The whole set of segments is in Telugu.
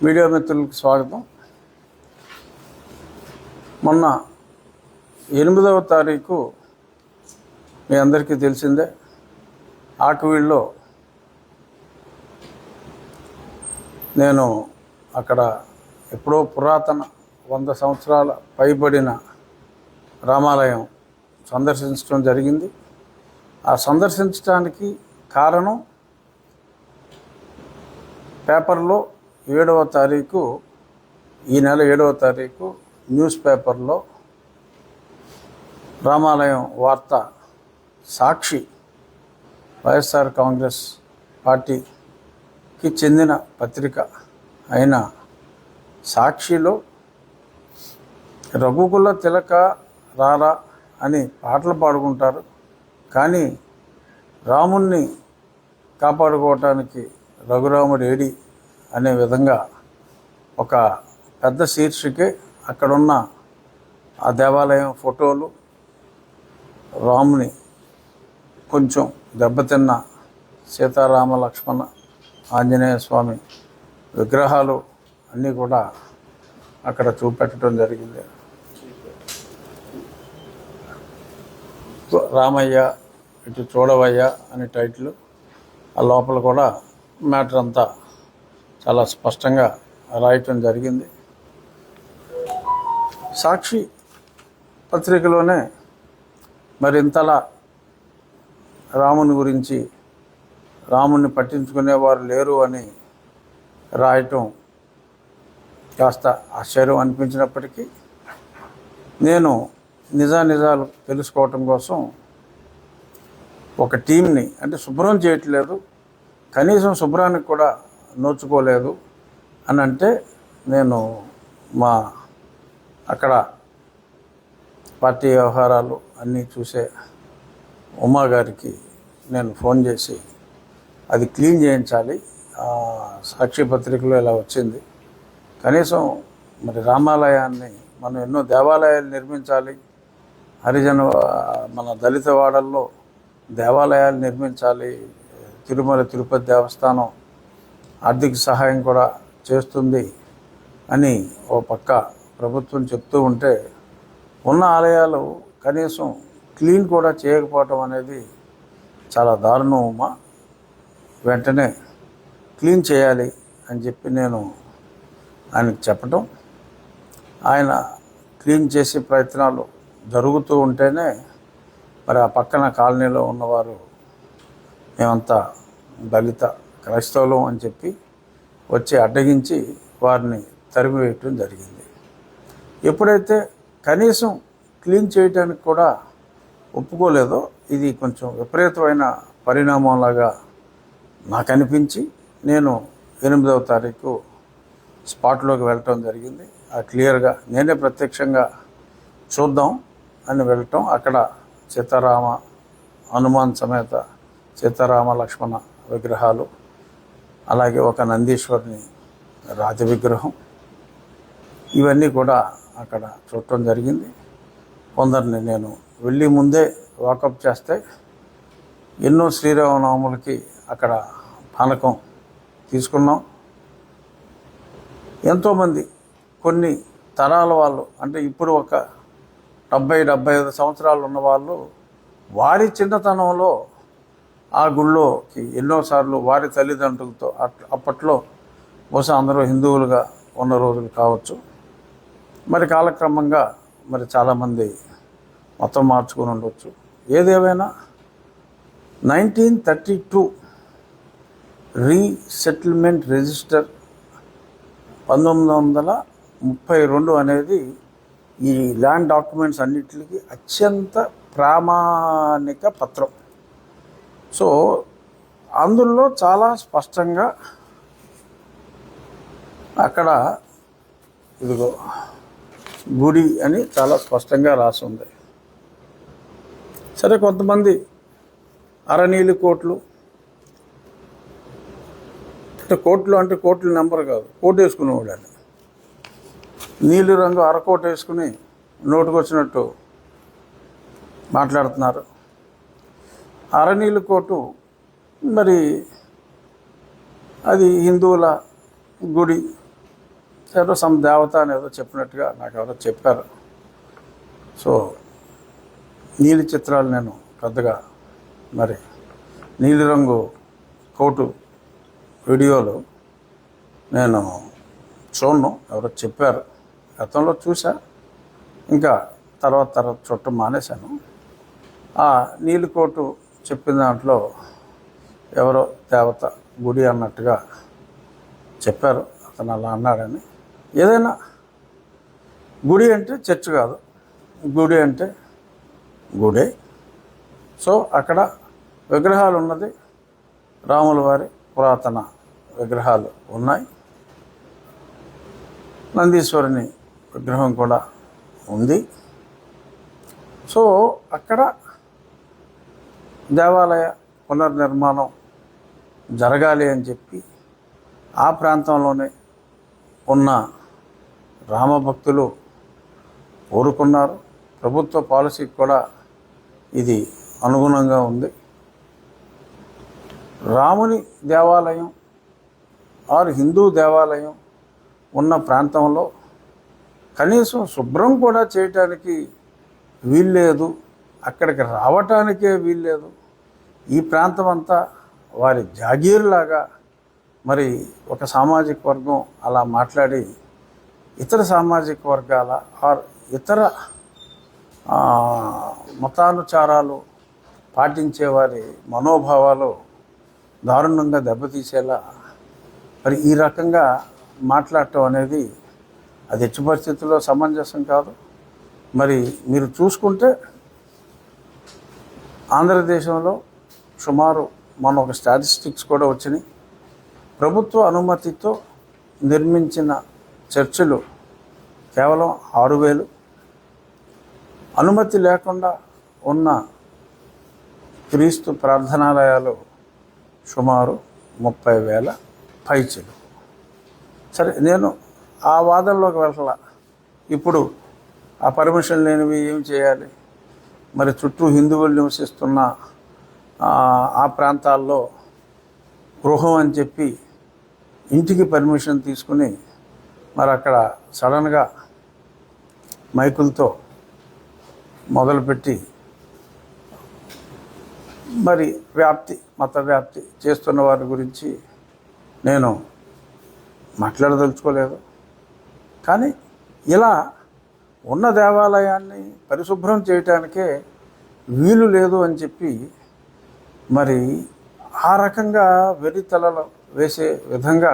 మీడియా మిత్రులకు స్వాగతం. మొన్న 8వ తారీఖు మీ అందరికీ తెలిసిందే, ఆకువీళ్ళలో నేను అక్కడ ఎప్పుడో పురాతన 100 సంవత్సరాల పైబడిన రామాలయం సందర్శించడం జరిగింది. ఆ సందర్శించడానికి కారణం పేపర్లో 7వ తారీఖు, ఈ నెల 7వ తారీఖు న్యూస్ పేపర్లో రామాలయం వార్త సాక్షి వైఎస్ఆర్ కాంగ్రెస్ పార్టీకి చెందిన పత్రిక అయిన సాక్షిలో రఘుకుల తిలక రారా అని పాటలు పాడుకుంటారు, కానీ రాముణ్ణి కాపాడుకోవటానికి రఘురాముడు ఏడి అనే విధంగా ఒక పెద్ద శీర్షికే అక్కడున్న ఆ దేవాలయం ఫోటోలు, రాముని కొంచెం దెబ్బతిన్న సీతారామ లక్ష్మణ ఆంజనేయ స్వామి విగ్రహాలు అన్నీ కూడా అక్కడ చూపెట్టడం జరిగింది. రామయ్య ఇటు చూడవయ్య అని టైటిల్. ఆ లోపల కూడా మ్యాటర్ అంతా చాలా స్పష్టంగా రాయటం జరిగింది. సాక్షి పత్రికలోనే మరింతలా రాముని గురించి, రాముని పట్టించుకునేవారు లేరు అని రాయటం కాస్త ఆశ్చర్యం అనిపించినప్పటికీ, నేను నిజాలు తెలుసుకోవటం కోసం ఒక టీంని, అంటే శుభ్రం చేయట్లేదు, కనీసం శుభ్రానికి కూడా నోచుకోలేదు అని అంటే, నేను మా అక్కడ పార్టీ వ్యవహారాలు అన్నీ చూసే ఉమా గారికి నేను ఫోన్ చేసి అది క్లీన్ చేయించాలి, సాక్షి పత్రికలో ఇలా వచ్చింది, కనీసం మరి రామాలయాన్ని మనం ఎన్నో దేవాలయాలు నిర్మించాలి, హరిజన మన దళిత వాడల్లో దేవాలయాలు నిర్మించాలి, తిరుమల తిరుపతి దేవస్థానం ఆర్థిక సహాయం కూడా చేస్తుంది అని ఓ పక్క ప్రభుత్వం చెప్తూ ఉంటే, ఉన్న ఆలయాలు కనీసం క్లీన్ కూడా చేయకపోవటం అనేది చాలా దారుణమా. వెంటనే క్లీన్ చేయాలి అని చెప్పి నేను ఆయనకు చెప్పటం, ఆయన క్లీన్ చేసే ప్రయత్నాలు జరుగుతూ ఉంటేనే మరి ఆ పక్కన కాలనీలో ఉన్నవారు మేమంతా దళిత క్రైస్తవులం అని చెప్పి వచ్చి అడ్డగించి వారిని తరిమివేయటం జరిగింది. ఎప్పుడైతే కనీసం క్లీన్ చేయడానికి కూడా ఒప్పుకోలేదో, ఇది కొంచెం విపరీతమైన పరిణామంలాగా నాకు అనిపించి నేను 8వ తారీఖు స్పాట్లోకి వెళ్ళటం జరిగింది. క్లియర్గా నేనే ప్రత్యక్షంగా చూద్దాం అని వెళ్ళటం, అక్కడ సీతారామ హనుమాన్ సమేత సీతారామ లక్ష్మణ విగ్రహాలు, అలాగే ఒక నందీశ్వరుని రాజ విగ్రహం, ఇవన్నీ కూడా అక్కడ చూడటం జరిగింది. కొందరిని నేను వెళ్ళి ముందే వాకప్ చేస్తే, ఎన్నో శ్రీరామనవములకి అక్కడ పానకం తీసుకున్నాం. ఎంతోమంది కొన్ని తరాల వాళ్ళు, అంటే ఇప్పుడు ఒక 70-75 సంవత్సరాలు ఉన్నవాళ్ళు, వారి చిన్నతనంలో ఆ గుళ్ళోకి ఎన్నోసార్లు వారి తల్లిదండ్రులతో, అప్పట్లో బహుశా అందరూ హిందువులుగా ఉన్న రోజులు కావచ్చు, మరి కాలక్రమంగా మరి చాలామంది మొత్తం మార్చుకొని ఉండవచ్చు. ఏదేమైనా 1932 రీసెటిల్మెంట్ రిజిస్టర్ 1932 అనేది ఈ ల్యాండ్ డాక్యుమెంట్స్ అన్నిటికీ అత్యంత ప్రామాణిక పత్రం. సో అందులో చాలా స్పష్టంగా అక్కడ ఇదిగో గుడి అని చాలా స్పష్టంగా రాసి ఉంది. సరే, కొంతమంది అరనీలి కోట్లు, అంటే కోట్లు అంటే కోట్ల నెంబర్ కాదు, కోటు వేసుకునేవాడు అని, నీలి రంగు అరకోట వేసుకుని నోటుకొచ్చినట్టు మాట్లాడుతున్నారు. అరనీలి కోటు మరి అది హిందువుల గుడి, ఏదో సమ్ దేవత అని ఏదో చెప్పినట్టుగా నాకు ఎవరో చెప్పారు. సో నీలి చిత్రాలు నేను పెద్దగా మరి నీలిరంగు కోటు వీడియోలు నేను చూడను, ఎవరో చెప్పారు. గతంలో చూసా, ఇంకా తర్వాత చూడటం మానేశాను. ఆ నీలి కోటు చెప్పిన దాంట్లో ఎవరో దేవత గుడి అన్నట్టుగా చెప్పారు. అతను అలా అన్నాడని. ఏదైనా గుడి అంటే చర్చ్ కాదు, గుడి అంటే గుడే. సో అక్కడ విగ్రహాలు ఉన్నది, రాముల వారి పురాతన విగ్రహాలు ఉన్నాయి, నందీశ్వరుని విగ్రహం కూడా ఉంది. సో అక్కడ దేవాలయ పునర్నిర్మాణం జరగాలి అని చెప్పి ఆ ప్రాంతంలోనే ఉన్న రామభక్తులు కోరుకున్నారు. ప్రభుత్వ పాలసీకి కూడా ఇది అనుగుణంగా ఉంది. రాముని దేవాలయం ఆరు హిందూ దేవాలయం ఉన్న ప్రాంతంలో కనీసం శుభ్రం కూడా చేయటానికి వీల్లేదు, అక్కడికి రావటానికే వీల్లేదు. ఈ ప్రాంతం అంతా వారి జాగీర్లాగా మరి ఒక సామాజిక వర్గం అలా మాట్లాడి ఇతర సామాజిక వర్గాల ఆర్ ఇతర మతానుచారాలు పాటించే వారి మనోభావాలు దారుణంగా దెబ్బతీసేలా మరి ఈ రకంగా మాట్లాడటం అనేది అది ఎట్టి పరిస్థితుల్లో సమంజసం కాదు. మరి మీరు చూసుకుంటే ఆంధ్రదేశంలో సుమారు మన ఒక స్టాటిస్టిక్స్ కూడా వచ్చినాయి. ప్రభుత్వ అనుమతితో నిర్మించిన చర్చిలు కేవలం 6,000, అనుమతి లేకుండా ఉన్న క్రీస్తు ప్రార్థనాలయాలు సుమారు 30,000 పైచిలు. సరే, నేను ఆ వాదనలోకి వెళ్ళాల. ఇప్పుడు ఆ పర్మిషన్ లేనివి ఏం చేయాలి? మరి చుట్టూ హిందువులు నివసిస్తున్న ఆ ప్రాంతాల్లో గృహం అని చెప్పి ఇంటికి పర్మిషన్ తీసుకుని మరి అక్కడ సడన్గా మైకులతో మొదలుపెట్టి మరి మత వ్యాప్తి చేస్తున్న వారి గురించి నేను మాట్లాడదలుచుకోలేదు. కానీ ఇలా ఉన్న దేవాలయాన్ని పరిశుభ్రం చేయటానికే వీలు లేదు అని చెప్పి మరి ఆ రకంగా వెర్రితలలో వేసే విధంగా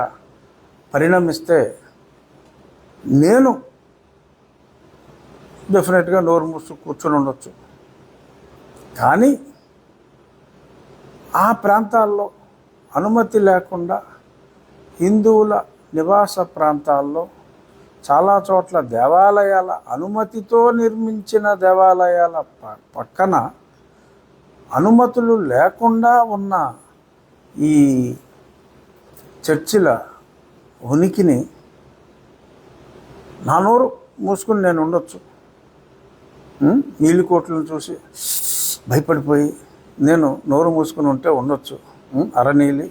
పరిణమిస్తే నేను డెఫినెట్గా నోరు మూసు కూర్చొని ఉండొచ్చు. కానీ ఆ ప్రాంతాల్లో అనుమతి లేకుండా హిందువుల నివాస ప్రాంతాల్లో చాలా చోట్ల దేవాలయాల అనుమతితో నిర్మించిన దేవాలయాల పక్కన అనుమతులు లేకుండా ఉన్న ఈ చర్చిల ఉనికిని నా నోరు మూసుకుని నేను ఉండొచ్చు. నీలి కోట్లను చూసి భయపడిపోయి నేను నోరు మూసుకుని ఉంటే ఉండొచ్చు. అరనీలి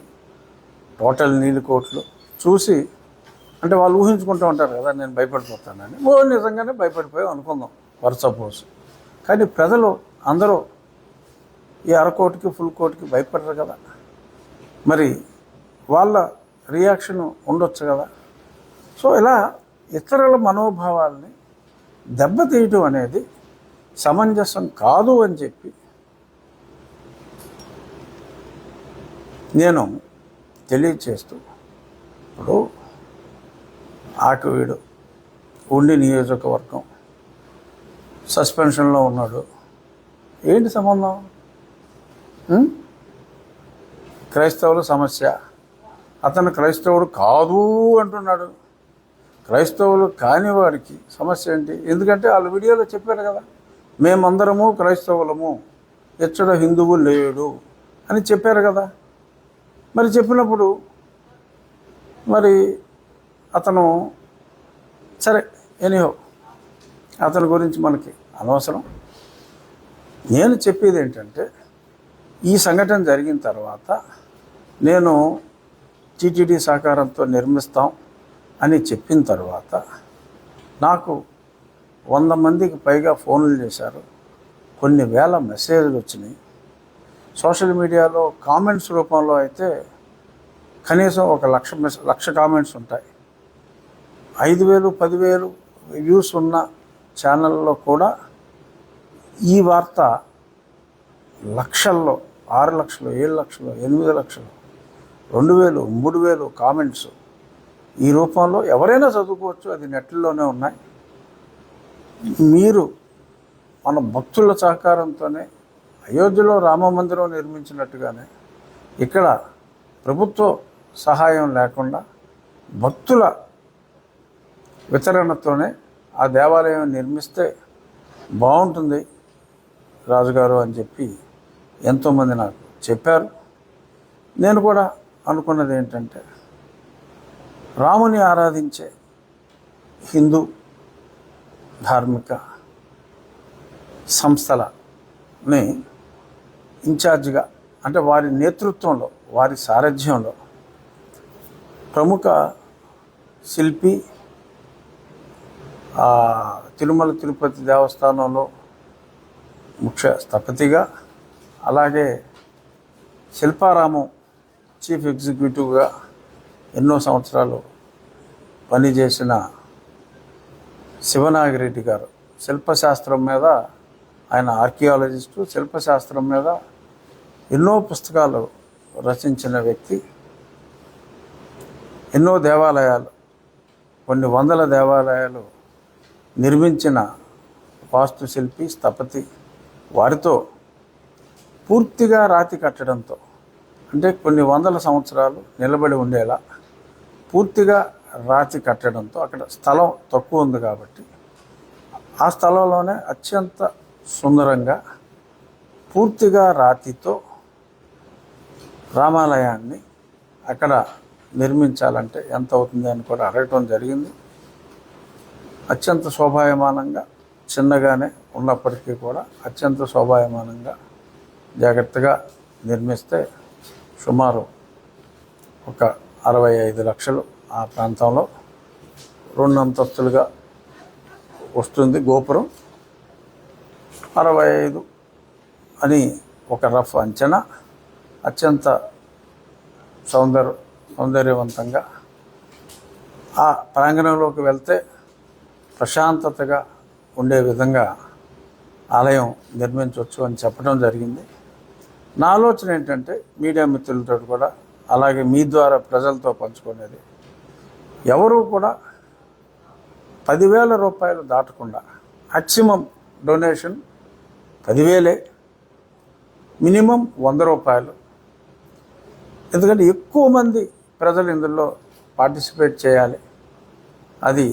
టోటల్ నీలి కోట్లు చూసి అంటే వాళ్ళు ఊహించుకుంటూ ఉంటారు కదా నేను భయపడిపోతానని. నిజంగానే భయపడిపోయాం అనుకుందాం ఫర్ సపోజ్. కానీ ప్రజలు అందరూ ఈ అరకోటికి ఫుల్ కోటికి భయపడరు కదా, మరి వాళ్ళ రియాక్షన్ ఉండొచ్చు కదా. సో ఇలా ఇతరుల మనోభావాల్ని దెబ్బతీయటం అనేది సమంజసం కాదు అని చెప్పి నేను తెలియచేస్తూ, ఇప్పుడు ఆకువీడు ఉండి నియోజకవర్గం సస్పెన్షన్లో ఉన్నాడు. ఏంటి సంబంధం? క్రైస్తవుల సమస్య. అతను క్రైస్తవుడు కాదు అంటున్నాడు. క్రైస్తవులు కాని వాడికి సమస్య ఏంటి? ఎందుకంటే వాళ్ళు వీడియోలో చెప్పారు కదా, మేమందరము క్రైస్తవులము, ఎచ్చడ హిందువు లేడు అని చెప్పారు కదా. మరి చెప్పినప్పుడు మరి అతను సరే, ఎనీహో అతని గురించి మనకి అనవసరం. నేను చెప్పేది ఏంటంటే, ఈ సంఘటన జరిగిన తర్వాత నేను టీటీడీ సహకారంతో నిర్మిస్తాం, అని చెప్పిన తర్వాత నాకు 100 మందికి పైగా ఫోన్లు చేశారు, కొన్ని వేల మెసేజ్లు వచ్చినాయి. సోషల్ మీడియాలో కామెంట్స్ రూపంలో అయితే కనీసం 1,00,000 కామెంట్స్ ఉంటాయి. 5,000, 10,000 వ్యూస్ ఉన్న ఛానల్లో కూడా ఈ వార్త లక్షల్లో, 6 లక్షలు, 7 లక్షలు, 8 లక్షలు, 2,000, 3,000 కామెంట్స్ ఈ రూపంలో ఎవరైనా చదువుకోవచ్చు. అది నెట్లోనే ఉన్నాయి. మీరు మన భక్తుల సహకారంతోనే అయోధ్యలో రామ మందిరం నిర్మించినట్టుగానే ఇక్కడ ప్రభుత్వ సహాయం లేకుండా భక్తుల వితరణతోనే ఆ దేవాలయం నిర్మిస్తే బాగుంటుంది రాజుగారు అని చెప్పి ఎంతోమంది నాకు చెప్పారు. నేను కూడా అనుకున్నది ఏంటంటే, రాముని ఆరాధించే హిందూ ధార్మిక సంస్థలని ఇన్ఛార్జిగా, అంటే వారి నేతృత్వంలో, వారి సారథ్యంలో ప్రముఖ శిల్పి, తిరుమల తిరుపతి దేవస్థానంలో ముఖ్య స్థపతిగా, అలాగే శిల్పారామం చీఫ్ ఎగ్జిక్యూటివ్గా ఎన్నో సంవత్సరాలు పనిచేసిన శివనాగిరెడ్డి గారు, శిల్పశాస్త్రం మీద ఆయన ఆర్కియాలజిస్టు, శిల్పశాస్త్రం మీద ఎన్నో పుస్తకాలు రచించిన వ్యక్తి, ఎన్నో దేవాలయాలు, కొన్ని వందల దేవాలయాలు నిర్మించిన వాస్తుశిల్పి, స్థపతి, వారితో పూర్తిగా రాతి కట్టడంతో, అంటే కొన్ని వందల సంవత్సరాలు నిలబడి ఉండేలా పూర్తిగా రాతి కట్టడంతో, అక్కడ స్థలం తక్కువ ఉంది కాబట్టి ఆ స్థలంలోనే అత్యంత సుందరంగా పూర్తిగా రాతితో రామాలయాన్ని అక్కడ నిర్మించాలంటే ఎంత అవుతుంది అని కూడా అడగటం జరిగింది. అత్యంత శోభాయమానంగా, చిన్నగానే ఉన్నప్పటికీ కూడా అత్యంత శోభాయమానంగా జాగ్రత్తగా నిర్మిస్తే సుమారు ఒక 65 లక్షలు ఆ ప్రాంతంలో 2 అంతస్తులుగా వస్తుంది గోపురం. 65 అని ఒక రఫ్ అంచనా. అత్యంత సౌందర్యవంతంగా ఆ ప్రాంగణంలోకి వెళ్తే ప్రశాంతతగా ఉండే విధంగా ఆలయం నిర్మించవచ్చు అని చెప్పడం జరిగింది. నా ఆలోచన ఏంటంటే, మీడియా మిత్రులతో కూడా, అలాగే మీ ద్వారా ప్రజలతో పంచుకునేది, ఎవరు కూడా 10,000 రూపాయలు దాటకుండా, మ్యాక్సిమం డొనేషన్ 10,000, మినిమం 100 రూపాయలు. ఎందుకంటే ఎక్కువ మంది ప్రజలు ఇందులో పార్టిసిపేట్ చేయాలి. అది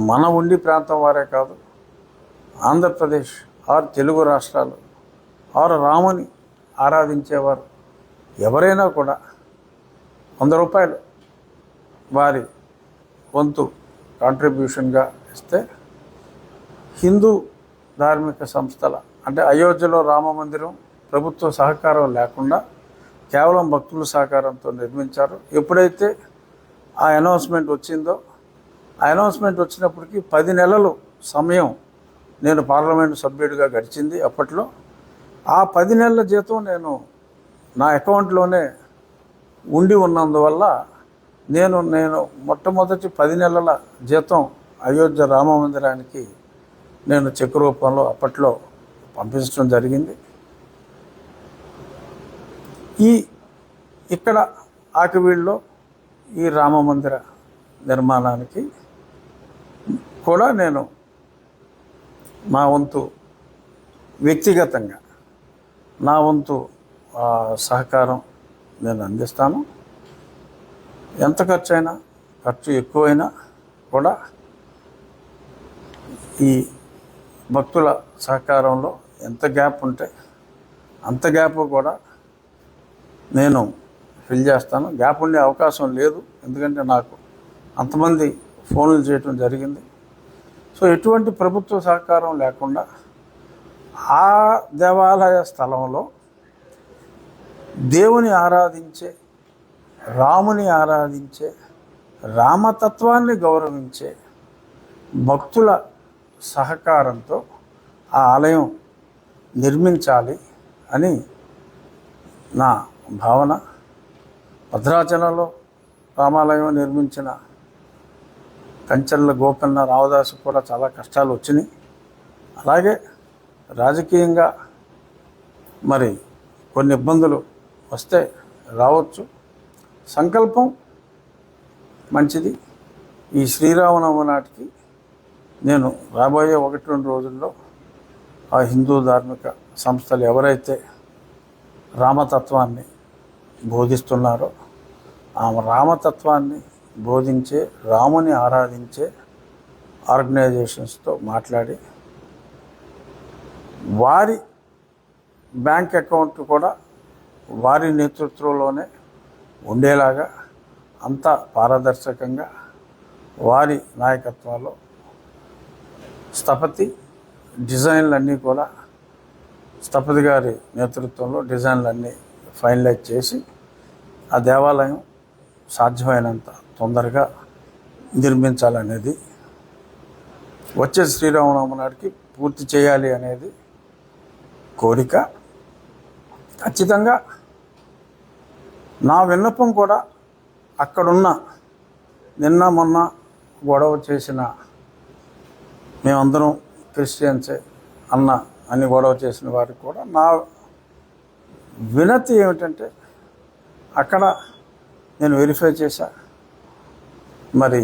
మన ఉండి ప్రాంతం వారే కాదు, ఆంధ్రప్రదేశ్ ఆరు తెలుగు రాష్ట్రాలు ఆరు రాముని ఆరాధించేవారు ఎవరైనా కూడా 100 రూపాయలు వారి వంతు కాంట్రిబ్యూషన్గా ఇస్తే హిందూ ధార్మిక సంస్థల, అంటే అయోధ్యలో రామ మందిరం ప్రభుత్వ సహకారం లేకుండా కేవలం భక్తుల సహకారంతో నిర్మించారు. ఎప్పుడైతే ఆ అనౌన్స్మెంట్ వచ్చిందో, ఆ అనౌన్స్మెంట్ వచ్చినప్పటికీ 10 నెలలు సమయం నేను పార్లమెంటు సభ్యుడిగా గడిచింది. అప్పట్లో ఆ 10 నెలల జీతం నేను నా అకౌంట్లోనే ఉండి ఉన్నందువల్ల నేను మొట్టమొదటి 10 నెలల జీతం అయోధ్య రామ మందిరానికి నేను చెక్ రూపంలో అప్పట్లో పంపించడం జరిగింది. ఇక్కడ ఆకివీడులో ఈ రామ మందిర నిర్మాణానికి కూడా నేను నా వంతు వ్యక్తిగతంగా నా వంతు సహకారం నేను అందిస్తాను. ఎంత ఖర్చు ఎక్కువైనా కూడా ఈ భక్తుల సహకారంలో ఎంత గ్యాప్ ఉంటే అంత గ్యాప్ కూడా నేను ఫిల్ చేస్తాను. గ్యాప్ ఉండే అవకాశం లేదు, ఎందుకంటే నాకు అంతమంది ఫోన్లు చేయటం జరిగింది. సో ఎటువంటి ప్రభుత్వ సహకారం లేకుండా ఆ దేవాలయ స్థలంలో దేవుని ఆరాధించే, రాముని ఆరాధించే, రామతత్వాన్ని గౌరవించే భక్తుల సహకారంతో ఆ ఆలయం నిర్మించాలి అని నా భావన. భద్రాచలంలో రామాలయం నిర్మించిన కంచర్ల గోపన్న రామదాసు కూడా చాలా కష్టాలు వచ్చినాయి. అలాగే రాజకీయంగా మరి కొన్ని ఇబ్బందులు వస్తే రావచ్చు. సంకల్పం మంచిది. ఈ శ్రీరామనవమి నాటికి నేను రాబోయే 1-2 రోజుల్లో ఆ హిందూ ధార్మిక సంస్థలు ఎవరైతే రామతత్వాన్ని బోధిస్తున్నారో ఆ రామతత్వాన్ని బోధించే, రాముని ఆరాధించే ఆర్గనైజేషన్స్తో మాట్లాడి వారి బ్యాంక్ అకౌంట్ కూడా వారి నేతృత్వంలోనే ఉండేలాగా అంతా పారదర్శకంగా వారి నాయకత్వంలో స్థపతి డిజైన్లన్నీ కూడా స్థపతి గారి నేతృత్వంలో డిజైన్లన్నీ ఫైనలైజ్ చేసి ఆ దేవాలయం సాధ్యమైనంత తొందరగా నిర్మించాలనేది, వచ్చే శ్రీరామనవమి నాటికి పూర్తి చేయాలి అనేది కోరిక. ఖచ్చితంగా నా విన్నపం కూడా అక్కడున్న నిన్న మొన్న గొడవ చేసిన మేమందరం క్రిస్టియన్సే అని గొడవ చేసిన వారికి కూడా నా వినతి ఏమిటంటే, అక్కడ నేను వెరిఫై చేశా, మరి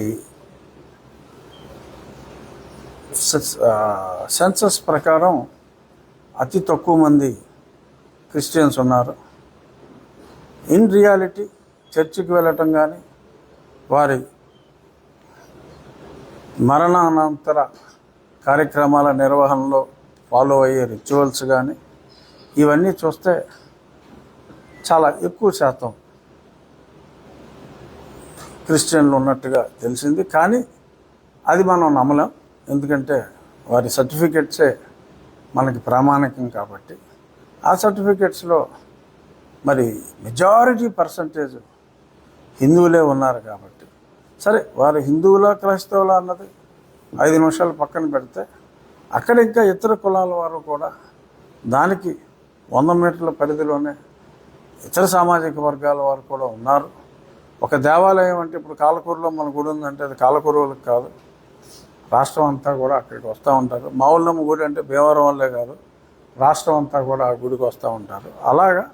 సెన్సస్ ప్రకారం అతి తక్కువ మంది క్రిస్టియన్స్ ఉన్నారు. ఇన్ రియాలిటీ చర్చికి వెళ్ళటం కానీ వారి మరణానంతర కార్యక్రమాల నిర్వహణలో ఫాలో అయ్యే రిచువల్స్ కానీ ఇవన్నీ చూస్తే చాలా ఎక్కువ శాతం క్రిస్టియన్లు ఉన్నట్టుగా తెలిసింది. కానీ అది మనం నమ్మలేం, ఎందుకంటే వారి సర్టిఫికెట్సే మనకి ప్రామాణికం కాబట్టి. ఆ సర్టిఫికెట్స్లో మరి మెజారిటీ పర్సంటేజ్ హిందువులే ఉన్నారు కాబట్టి, సరే వారు హిందువులా క్రైస్తవులా అన్నది 5 నిమిషాలు పక్కన పెడితే, అక్కడ ఇంకా ఇతర కులాల వారు కూడా దానికి 100 మీటర్ల పరిధిలోనే ఇతర సామాజిక వర్గాల వారు కూడా ఉన్నారు. ఒక దేవాలయం అంటే ఇప్పుడు కాలకూరులో మన గుడి ఉందంటే అది కాలకూరులకు కాదు, రాష్ట్రం అంతా కూడా అక్కడికి వస్తూ ఉంటారు. మావుళ్ళమ్మ గుడి అంటే భీమవరం వల్లే కాదు, రాష్ట్రం అంతా కూడా ఆ గుడికి వస్తూ ఉంటారు. అలాగా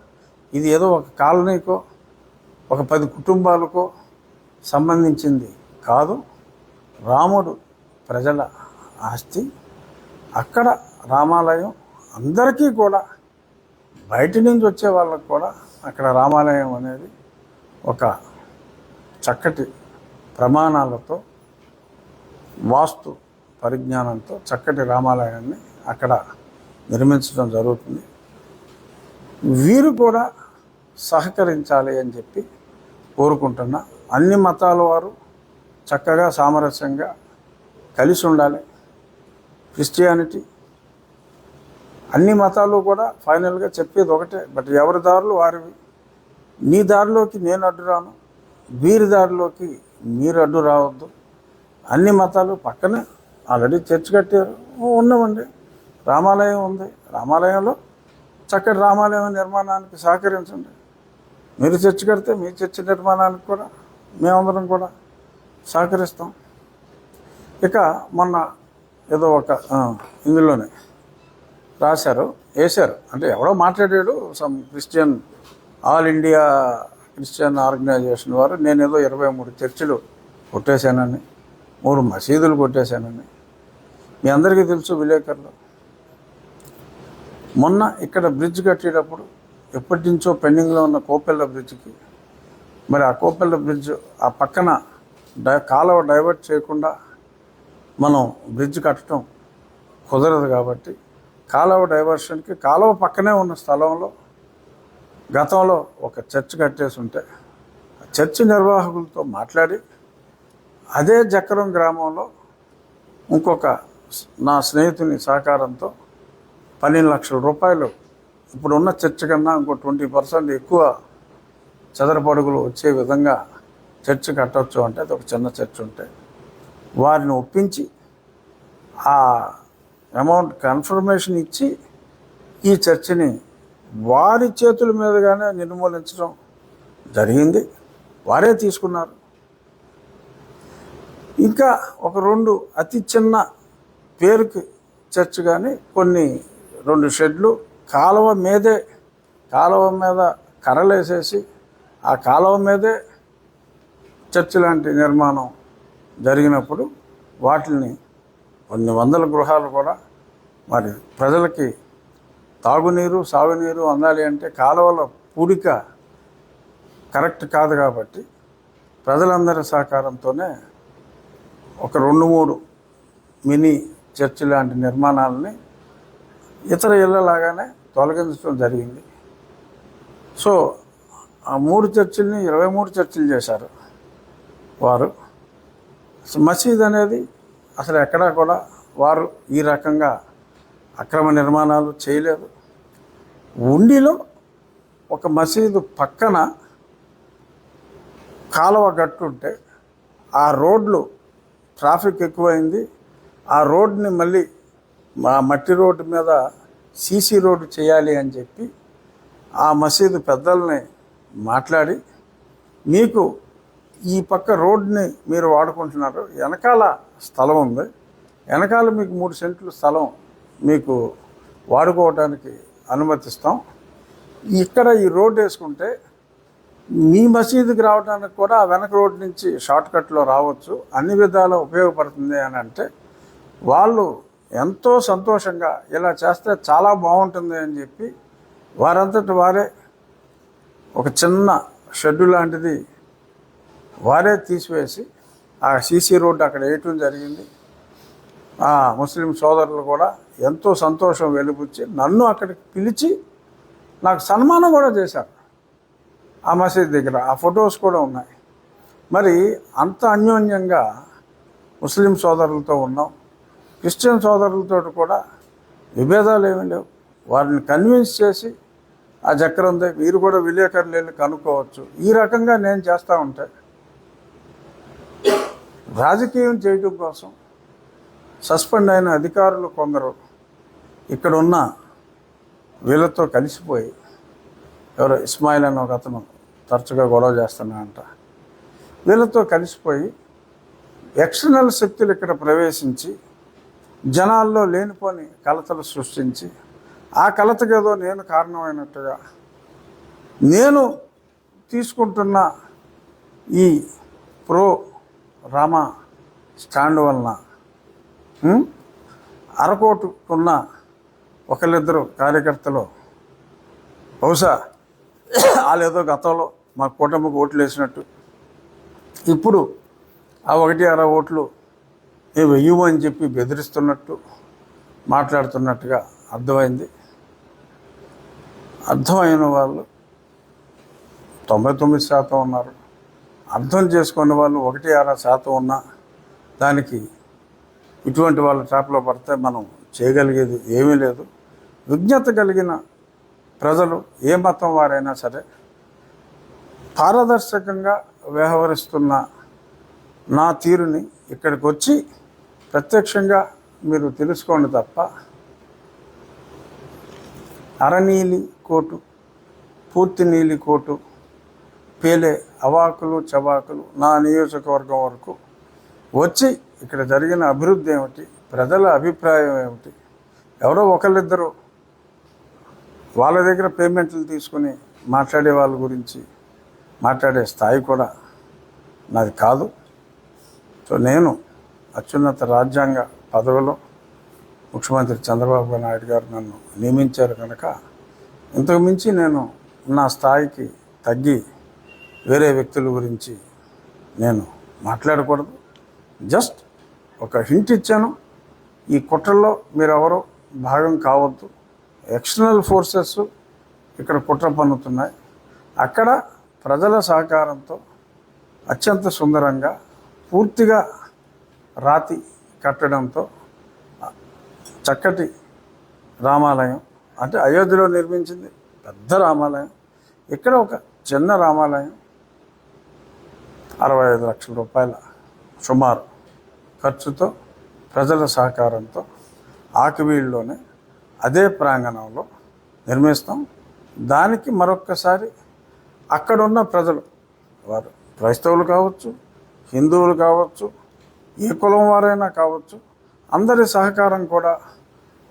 ఇది ఏదో ఒక కాలనీకో ఒక 10 కుటుంబాలకో సంబంధించింది కాదు. రాముడు ప్రజల ఆస్తి. అక్కడ రామాలయం అందరికీ కూడా, బయట నుంచి వచ్చే వాళ్ళకు కూడా అక్కడ రామాలయం అనేది ఒక చక్కటి ప్రమాణాలతో, వాస్తు పరిజ్ఞానంతో చక్కటి రామాలయాన్ని అక్కడ నిర్మించడం జరుగుతుంది. వీరు కూడా సహకరించాలి అని చెప్పి కోరుకుంటున్నా. అన్ని మతాల వారు చక్కగా సామరస్యంగా కలిసి ఉండాలి. క్రిస్టియానిటీ అన్ని మతాలు కూడా ఫైనల్గా చెప్పేది ఒకటే, బట్ ఎవరి దారులు వారివి. నీ దారిలోకి నేను అడ్డు రాను, వీరి దారిలోకి మీరు అడ్డు రావద్దు. అన్ని మతాలు పక్కనే ఆల్రెడీ చర్చ్ కట్టారు, ఉన్నామండి. రామాలయం ఉంది, రామాలయంలో చక్కటి రామాలయం నిర్మాణానికి సహకరించండి. మీరు చర్చ్ కడితే మీ చర్చ్ నిర్మాణానికి కూడా మేమందరం కూడా సహకరిస్తాం. ఇక మొన్న ఏదో ఒక ఇందులోనే వేశారు అంటే ఎవడో మాట్లాడాడు, some Christian all India Christian organisation వారు నేనేదో 23 చర్చిలు కొట్టేశానని, 3 మసీదులు కొట్టేశానని. మీ అందరికీ తెలుసు విలేకరులు. మొన్న ఇక్కడ బ్రిడ్జ్ కట్టేటప్పుడు ఎప్పటి నుంచో పెండింగ్లో ఉన్న కోపెల్ల బ్రిడ్జ్కి, మరి ఆ కోపెల్ల బ్రిడ్జ్ ఆ పక్కన కాలువ డైవర్ట్ చేయకుండా మనం బ్రిడ్జ్ కట్టడం కుదరదు కాబట్టి కాలువ డైవర్షన్కి కాలువ పక్కనే ఉన్న స్థలంలో గతంలో ఒక చర్చ్ కట్టేసి ఉంటే చర్చ్ నిర్వాహకులతో మాట్లాడి అదే జక్కరం గ్రామంలో ఇంకొక నా స్నేహితుని సహకారంతో 12 లక్షల రూపాయలు ఇప్పుడున్న చర్చ్ కన్నా ఇంకో 20% ఎక్కువ చదరపు అడుగులు వచ్చే విధంగా చర్చ్ కట్టవచ్చు అంటే అది ఒక చిన్న చర్చ్ ఉంటే వారిని ఒప్పించి ఆ అమౌంట్ కన్ఫర్మేషన్ ఇచ్చి ఈ చర్చిని వారి చేతుల మీదుగానే నిర్మూలించడం జరిగింది. వారే తీసుకున్నారు. ఇంకా ఒక 2 అతి చిన్న పేరుకి చర్చ్ కానీ కొన్ని 2 షెడ్లు కాలువ మీద కర్రలేసేసి ఆ కాలువ మీదే చర్చ్ లాంటి నిర్మాణం జరిగినప్పుడు వాటిని కొన్ని వందల గృహాలు కూడా మరి ప్రజలకి తాగునీరు సాగునీరు అందాలి అంటే కాలువల పూడిక కరెక్ట్ కాదు కాబట్టి ప్రజలందరి సహకారంతోనే ఒక 2-3 మినీ చర్చి లాంటి నిర్మాణాలని ఇతర ఇళ్ళలాగానే తొలగించడం జరిగింది. సో ఆ 3 చర్చిల్ని 23 చర్చిలు చేశారు వారు. మసీద్ అనేది అసలు ఎక్కడా కూడా వారు ఈ రకంగా అక్రమ నిర్మాణాలు చేయలేదు. ఉండిలో ఒక మసీదు పక్కన కాలువ గట్టుంటే ఆ రోడ్లు ట్రాఫిక్ ఎక్కువైంది. ఆ రోడ్ని మళ్ళీ మా మట్టి రోడ్డు మీద సీసీ రోడ్డు చేయాలి అని చెప్పి ఆ మసీదు పెద్దల్ని మాట్లాడి, మీకు ఈ పక్క రోడ్ని మీరు వాడుకుంటున్నారు, వెనకాల స్థలం ఉంది, వెనకాల మీకు 3 సెంట్లు స్థలం మీకు వాడుకోవడానికి అనుమతిస్తాం, ఇక్కడ ఈ రోడ్డు వేసుకుంటే మీ మసీదుకి రావడానికి కూడా ఆ వెనక రోడ్డు నుంచి షార్ట్కట్లో రావచ్చు, అన్ని విధాలా ఉపయోగపడుతుంది అని అంటే వాళ్ళు ఎంతో సంతోషంగా ఇలా చేస్తే చాలా బాగుంటుంది అని చెప్పి వారంతటి వారే ఒక చిన్న షెడ్డు లాంటిది వారే తీసివేసి ఆ సీసీ రోడ్డు అక్కడ వేయటం జరిగింది. ఆ ముస్లిం సోదరులు కూడా ఎంతో సంతోషం వెలిబుచ్చి నన్ను అక్కడికి పిలిచి నాకు సన్మానం కూడా చేశారు. ఆ మసీద్ దగ్గర ఆ ఫొటోస్ కూడా ఉన్నాయి. మరి అంత అన్యోన్యంగా ముస్లిం సోదరులతో ఉన్నాం. క్రిస్టియన్ సోదరులతో కూడా విభేదాలు ఏమీ లేవు. వారిని కన్విన్స్ చేసి ఆ చక్రం ఉంది, మీరు కూడా విలేకరులు వెళ్ళి కనుక్కోవచ్చు. ఈ రకంగా నేను చేస్తూ ఉంటే రాజకీయం చేయడం కోసం సస్పెండ్ అయిన అధికారులు కొందరు ఇక్కడ ఉన్న వీళ్ళతో కలిసిపోయి, ఎవరో ఇస్మాయిల్ అని ఒక అతను తరచుగా గొడవ చేస్తున్నాడంట, వీళ్ళతో కలిసిపోయి ఎక్స్టర్నల్ శక్తులు ఇక్కడ ప్రవేశించి జనాల్లో లేనిపోని కలతలు సృష్టించి ఆ కలతకేదో నేను కారణమైనట్టుగా నేను తీసుకుంటున్న ఈ ప్రో రామా స్టాండ్ వలన అరకోటుకున్న ఒకళ్ళిద్దరు కార్యకర్తలు బహుశా వాళ్ళేదో గతంలో మా కూటమికి ఓట్లు వేసినట్టు ఇప్పుడు ఆ 1-6 ఓట్లు వెయ్యము అని చెప్పి బెదిరిస్తున్నట్టు మాట్లాడుతున్నట్టుగా అర్థమైంది. అర్థమైన వాళ్ళు 99% ఉన్నారు. అర్థం చేసుకునే వాళ్ళు 1-6% ఉన్నా దానికి ఇటువంటి వాళ్ళ ట్రాప్లో పడితే మనం చేయగలిగేది ఏమీ లేదు. విజ్ఞత కలిగిన ప్రజలు ఏ మతం వారైనా సరే పారదర్శకంగా వ్యవహరిస్తున్న నా తీరుని ఇక్కడికి వచ్చి ప్రత్యక్షంగా మీరు తెలుసుకోండి తప్ప అరనీలి కోటు పూర్తి నీలి కోటు పేలే అవాకులు చవాకులు నా నియోజకవర్గం వరకు వచ్చి ఇక్కడ జరిగిన అభివృద్ధి ఏమిటి, ప్రజల అభిప్రాయం ఏమిటి, ఎవరో ఒకళ్ళిద్దరూ వాళ్ళ దగ్గర పేమెంట్లు తీసుకుని మాట్లాడే వాళ్ళ గురించి మాట్లాడే స్థాయి కూడా నాది కాదు. సో నేను అత్యున్నత రాజ్యాంగ పదవిలో ముఖ్యమంత్రి చంద్రబాబు నాయుడు గారు నన్ను నియమించారు కనుక ఇంతకు మించి నేను నా స్థాయికి తగ్గి వేరే వ్యక్తుల గురించి నేను మాట్లాడకూడదు. జస్ట్ ఒక హింట్ ఇచ్చాను, ఈ కుట్రలో మీరెవరో భాగం కావద్దు. ఎక్స్టర్నల్ ఫోర్సెస్ ఇక్కడ కుట్ర పన్నుతున్నాయి. అక్కడ ప్రజల సహకారంతో అత్యంత సుందరంగా పూర్తిగా రాతి కట్టడంతో చక్కటి రామాలయం, అంటే అయోధ్యలో నిర్మించింది పెద్ద రామాలయం, ఇక్కడ ఒక చిన్న రామాలయం 65 లక్షల రూపాయల సుమారు ఖర్చుతో ప్రజల సహకారంతో ఆకివీడులోనే అదే ప్రాంగణంలో నిర్మిస్తాం. దానికి మరొక్కసారి అక్కడున్న ప్రజలు, వారు క్రైస్తవులు కావచ్చు, హిందువులు కావచ్చు, ఏ కులం వారైనా కావచ్చు, అందరి సహకారం కూడా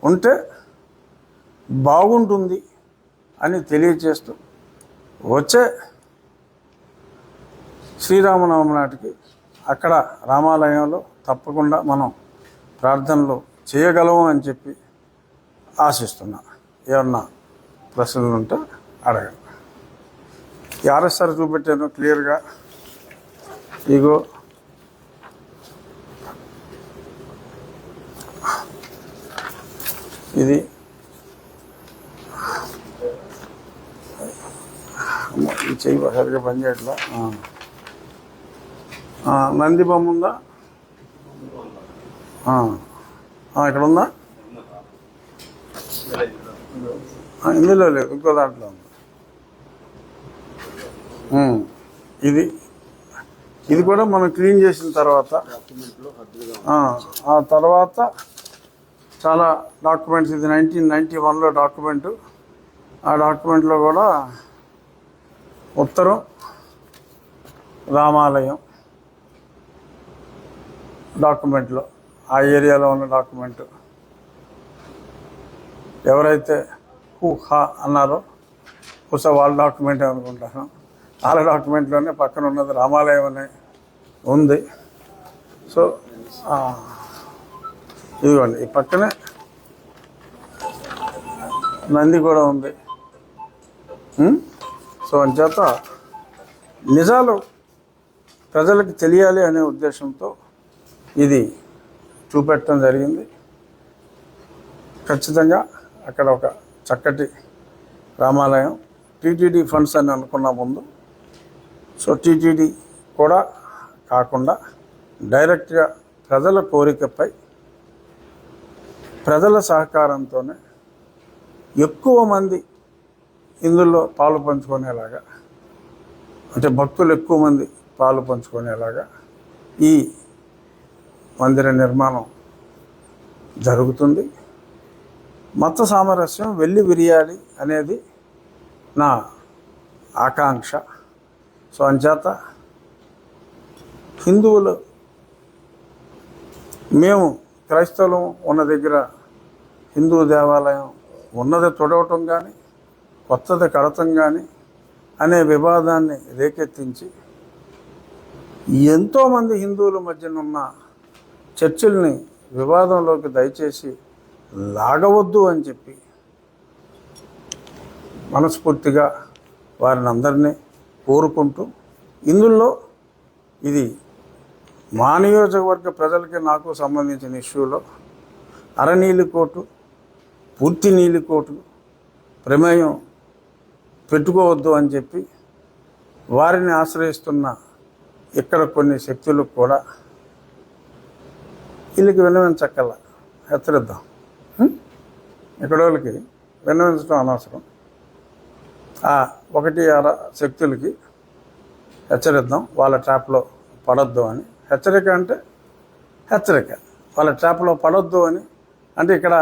ఉంటే బాగుంటుంది అని తెలియజేస్తూ వచ్చే శ్రీరామనవమి నాటికి అక్కడ రామాలయంలో తప్పకుండా మనం ప్రార్థనలు చేయగలము అని చెప్పి ఆశిస్తున్నా. ఏమన్నా ప్రశ్నలు ఉంటే అడగండి. ఈ ఆర్ఎస్ఆర్ చూపెట్టాను క్లియర్గా. ఇగో ఇది చెయ్యి సరిగ్గా పనిచేయట్లా. నంది బొమ్మ ఉందా? ఇక్కడ ఉందా? ఇందులో లేదు, ఇంకో దాంట్లో ఉంది. ఇది కూడా మనం క్లీన్ చేసిన తర్వాత ఆ తర్వాత చాలా డాక్యుమెంట్స్, ఇది 1991లో డాక్యుమెంటు. ఆ డాక్యుమెంట్లో కూడా ఉత్తరం రామాలయం డాక్యుమెంట్లో ఆ ఏరియాలో ఉన్న డాక్యుమెంటు ఎవరైతే హా అన్నారో బహుశా వాళ్ళ డాక్యుమెంటే అనుకుంటాను. వాళ్ళ డాక్యుమెంట్లోనే పక్కన ఉన్నది రామాలయం అనే ఉంది. సో ఇదిగోండి, ఈ పక్కనే నంది కూడా ఉంది. సో అంచేత నిజాలు ప్రజలకు తెలియాలి అనే ఉద్దేశంతో ఇది చూపెట్టడం జరిగింది. ఖచ్చితంగా అక్కడ ఒక చక్కటి రామాలయం టీటీడీ ఫండ్స్ అని అనుకున్న ముందు. సో టీటీడీ కూడా కాకుండా డైరెక్ట్గా ప్రజల కోరికపై ప్రజల సహకారంతోనే ఎక్కువ మంది ఇందులో పాలు పంచుకునేలాగా, అంటే భక్తులు ఎక్కువ మంది పాలు పంచుకునేలాగా ఈ మందిర నిర్మాణం జరుగుతుంది. మత సామరస్యం వెళ్ళి విరియాలి అనేది నా ఆకాంక్ష. సో అంచేత హిందువులు, మేము క్రైస్తవులు ఉన్న దగ్గర హిందూ దేవాలయం ఉన్నది తొడవటం కానీ కొత్తది కడతం కానీ అనే వివాదాన్ని రేకెత్తించి ఎంతోమంది హిందువుల మధ్యనున్న చర్చల్ని వివాదంలోకి దయచేసి లాగవద్దు అని చెప్పి మనస్ఫూర్తిగా వారిని అందరినీ కోరుకుంటూ, ఇందులో ఇది మా నియోజకవర్గ ప్రజలకి నాకు సంబంధించిన ఇష్యూలో అరనీలికోటు, పూర్తి నీలికోటు ప్రమేయం పెట్టుకోవద్దు అని చెప్పి వారిని ఆశ్రయిస్తున్న ఇక్కడ కొన్ని శక్తులకు కూడా వీళ్ళకి విన్నవించక్కల హెచ్చరిద్దాం. ఇక్కడ వాళ్ళకి విన్నవించడం అనవసరం. ఆ 1-6 శక్తులకి హెచ్చరిద్దాం, వాళ్ళ ట్రాప్లో పడొద్దు అని. హెచ్చరిక అంటే హెచ్చరిక, వాళ్ళ ట్రాప్లో పడొద్దు అని అంటే ఇక్కడ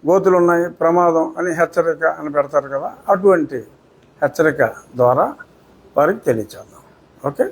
గోతులు ఉన్నాయి, ప్రమాదం అని హెచ్చరిక అని పెడతారు కదా, అటువంటి హెచ్చరిక ద్వారా వారికి తెలియచేద్దాం. ఓకే.